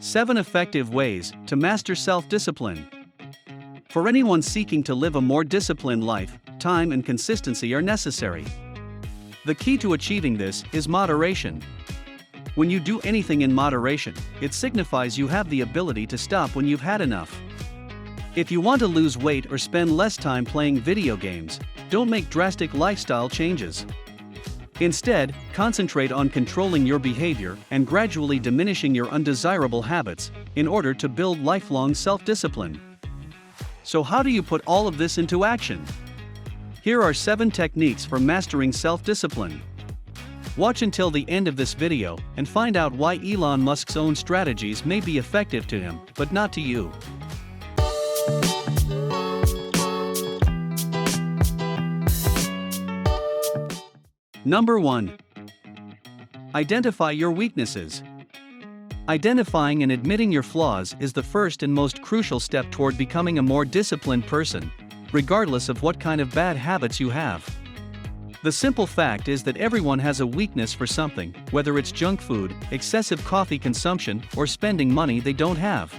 7 Effective Ways to Master Self-Discipline. For anyone seeking to live a more disciplined life, time and consistency are necessary. The key to achieving this is moderation. When you do anything in moderation, it signifies you have the ability to stop when you've had enough. If you want to lose weight or spend less time playing video games, don't make drastic lifestyle changes. Instead, concentrate on controlling your behavior and gradually diminishing your undesirable habits in order to build lifelong self-discipline. So how do you put all of this into action? Here are 7 techniques for mastering self-discipline. Watch until the end of this video and find out why Elon Musk's own strategies may be effective to him, but not to you. Number 1. Identify your weaknesses. Identifying and admitting your flaws is the first and most crucial step toward becoming a more disciplined person, regardless of what kind of bad habits you have. The simple fact is that everyone has a weakness for something, whether it's junk food, excessive coffee consumption, or spending money they don't have.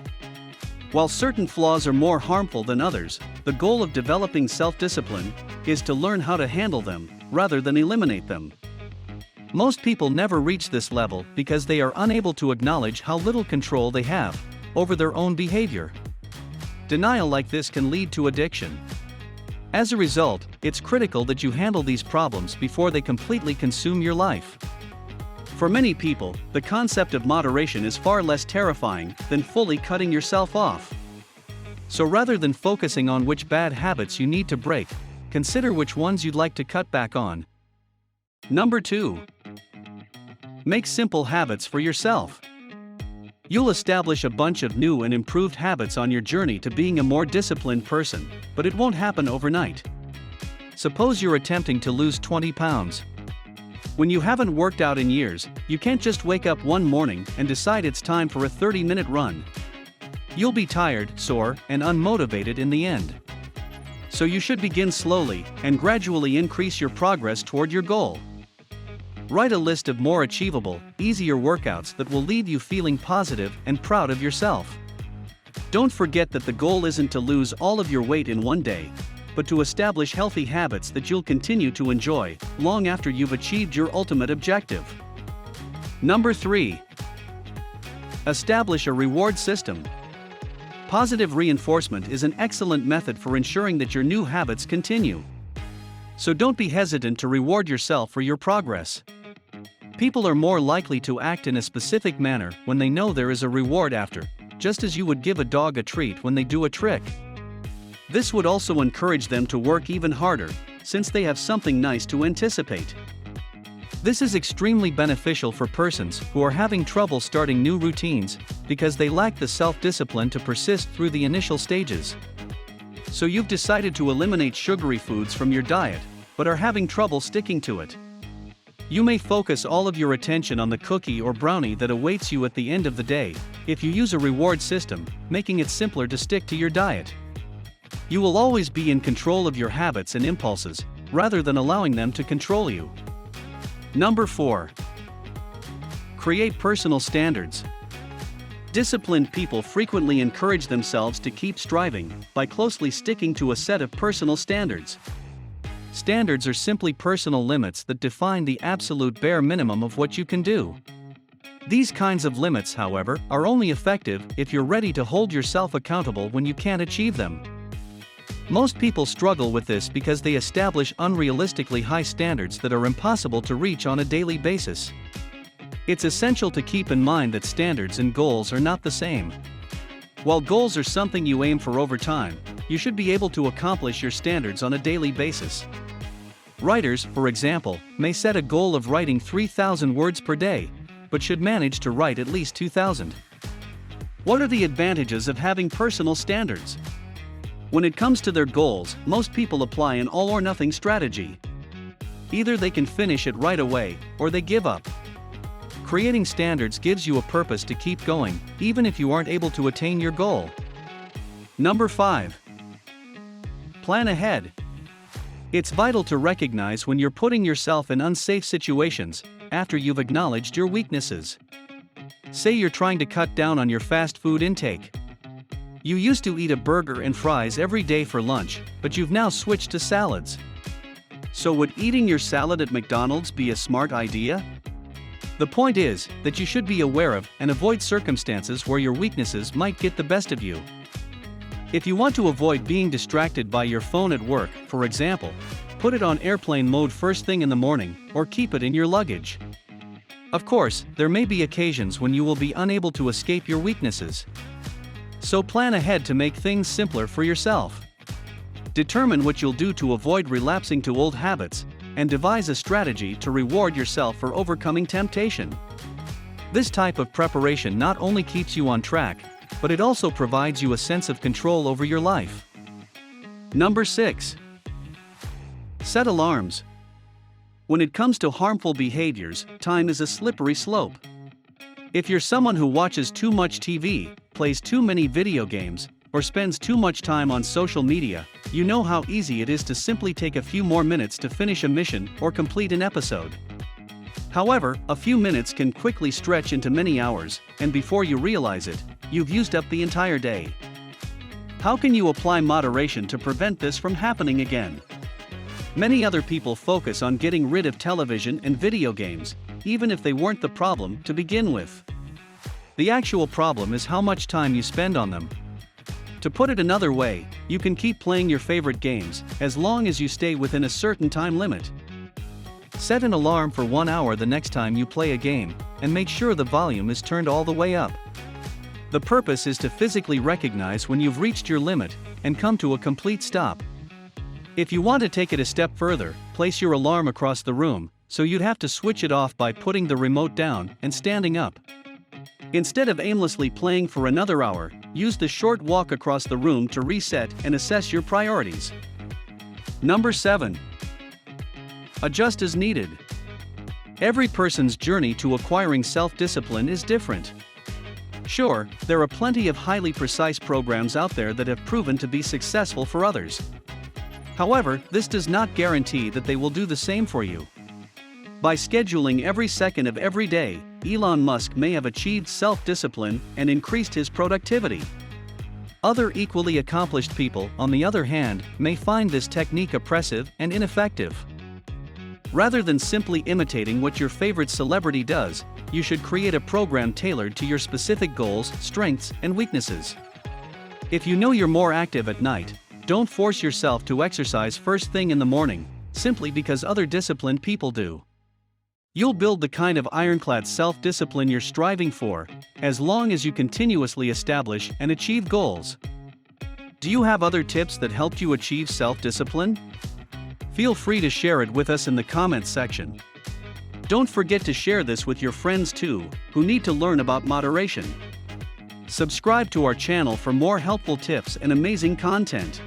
While certain flaws are more harmful than others, the goal of developing self-discipline is to learn how to handle them, rather than eliminate them. Most people never reach this level because they are unable to acknowledge how little control they have over their own behavior. Denial like this can lead to addiction. As a result, it's critical that you handle these problems before they completely consume your life. For many people, the concept of moderation is far less terrifying than fully cutting yourself off. So rather than focusing on which bad habits you need to break, consider which ones you'd like to cut back on. Number 2. Make simple habits for yourself. You'll establish a bunch of new and improved habits on your journey to being a more disciplined person, but it won't happen overnight. Suppose you're attempting to lose 20 pounds. When you haven't worked out in years, you can't just wake up one morning and decide it's time for a 30-minute run. You'll be tired, sore, and unmotivated in the end. So you should begin slowly and gradually increase your progress toward your goal. Write a list of more achievable, easier workouts that will leave you feeling positive and proud of yourself. Don't forget that the goal isn't to lose all of your weight in one day, but to establish healthy habits that you'll continue to enjoy long after you've achieved your ultimate objective. Number 3. Establish a reward system. Positive reinforcement is an excellent method for ensuring that your new habits continue. So don't be hesitant to reward yourself for your progress. People are more likely to act in a specific manner when they know there is a reward after, just as you would give a dog a treat when they do a trick. This would also encourage them to work even harder, since they have something nice to anticipate. This is extremely beneficial for persons who are having trouble starting new routines because they lack the self-discipline to persist through the initial stages. So you've decided to eliminate sugary foods from your diet, but are having trouble sticking to it. You may focus all of your attention on the cookie or brownie that awaits you at the end of the day, if you use a reward system, making it simpler to stick to your diet. You will always be in control of your habits and impulses, rather than allowing them to control you. Number 4. Create personal standards. Disciplined people frequently encourage themselves to keep striving by closely sticking to a set of personal standards. Standards are simply personal limits that define the absolute bare minimum of what you can do. These kinds of limits, however, are only effective if you're ready to hold yourself accountable when you can't achieve them. Most people struggle with this because they establish unrealistically high standards that are impossible to reach on a daily basis. It's essential to keep in mind that standards and goals are not the same. While goals are something you aim for over time, you should be able to accomplish your standards on a daily basis. Writers, for example, may set a goal of writing 3,000 words per day, but should manage to write at least 2,000. What are the advantages of having personal standards? When it comes to their goals, most people apply an all-or-nothing strategy. Either they can finish it right away, or they give up. Creating standards gives you a purpose to keep going, even if you aren't able to attain your goal. Number 5. Plan ahead. It's vital to recognize when you're putting yourself in unsafe situations, after you've acknowledged your weaknesses. Say you're trying to cut down on your fast food intake. You used to eat a burger and fries every day for lunch, but you've now switched to salads. So would eating your salad at McDonald's be a smart idea? The point is that you should be aware of and avoid circumstances where your weaknesses might get the best of you. If you want to avoid being distracted by your phone at work, for example, put it on airplane mode first thing in the morning, or keep it in your luggage. Of course, there may be occasions when you will be unable to escape your weaknesses. So plan ahead to make things simpler for yourself. Determine what you'll do to avoid relapsing to old habits, and devise a strategy to reward yourself for overcoming temptation. This type of preparation not only keeps you on track, but it also provides you a sense of control over your life. Number 6. Set alarms. When it comes to harmful behaviors, time is a slippery slope. If you're someone who watches too much TV, plays too many video games, or spends too much time on social media, you know how easy it is to simply take a few more minutes to finish a mission or complete an episode. However, a few minutes can quickly stretch into many hours, and before you realize it, you've used up the entire day. How can you apply moderation to prevent this from happening again? Many other people focus on getting rid of television and video games, even if they weren't the problem to begin with. The actual problem is how much time you spend on them. To put it another way, you can keep playing your favorite games, as long as you stay within a certain time limit. Set an alarm for 1 hour the next time you play a game, and make sure the volume is turned all the way up. The purpose is to physically recognize when you've reached your limit, and come to a complete stop. If you want to take it a step further, place your alarm across the room, so you'd have to switch it off by putting the remote down and standing up. Instead of aimlessly playing for another hour, use the short walk across the room to reset and assess your priorities. Number 7. Adjust as needed. Every person's journey to acquiring self-discipline is different. Sure, there are plenty of highly precise programs out there that have proven to be successful for others. However, this does not guarantee that they will do the same for you. By scheduling every second of every day, Elon Musk may have achieved self-discipline and increased his productivity. Other equally accomplished people, on the other hand, may find this technique oppressive and ineffective. Rather than simply imitating what your favorite celebrity does, you should create a program tailored to your specific goals, strengths, and weaknesses. If you know you're more active at night, don't force yourself to exercise first thing in the morning, simply because other disciplined people do. You'll build the kind of ironclad self-discipline you're striving for, as long as you continuously establish and achieve goals. Do you have other tips that helped you achieve self-discipline? Feel free to share it with us in the comments section. Don't forget to share this with your friends too, who need to learn about moderation. Subscribe to our channel for more helpful tips and amazing content.